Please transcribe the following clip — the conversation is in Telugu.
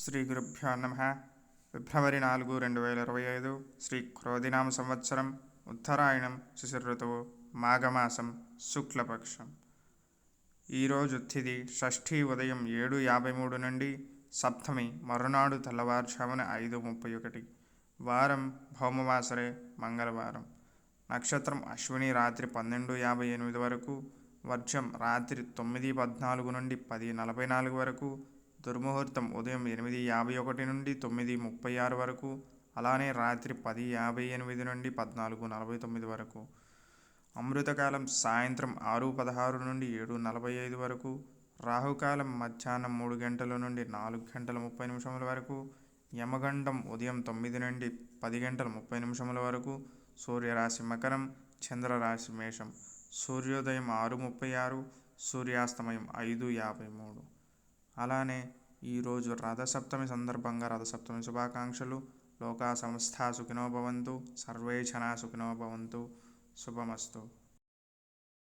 శ్రీ గురుభ్యో నమః. ఫిబ్రవరి 4, 2025 శ్రీ క్రోధినామ సంవత్సరం, ఉత్తరాయణం, శిశిర ఋతువు, మాఘమాసం, శుక్లపక్షం. ఈరోజు తిథి షష్ఠి ఉదయం 7:53 నుండి, సప్తమి మరునాడు తెల్లవారుజామున 5:31. వారం భౌమవాసరే, మంగళవారం. నక్షత్రం అశ్విని రాత్రి 12:58 వరకు, వర్జం రాత్రి 9:14 నుండి 10:44 వరకు, దుర్ముహూర్తం ఉదయం 8:51 నుండి 9:36 వరకు, అలానే రాత్రి 10:58 నుండి 14:49 వరకు. అమృతకాలం సాయంత్రం 6:16 నుండి 7:45 వరకు, రాహుకాలం మధ్యాహ్నం 3 గంటల నుండి 4 గంటల 30 నిమిషముల వరకు, యమగండం ఉదయం 9 నుండి 10 గంటల 30 నిమిషముల వరకు. సూర్యరాశి మకరం, చంద్రరాశి మేషం. సూర్యోదయం 6:36, సూర్యాస్తమయం 5:53. అలానే ఈరోజు రథసప్తమి సందర్భంగా రథసప్తమి శుభాకాంక్షలు. లోకా సమస్తా సుఖినో భవంతు, సర్వే జనా సుఖినో భవంతు. శుభమస్తు.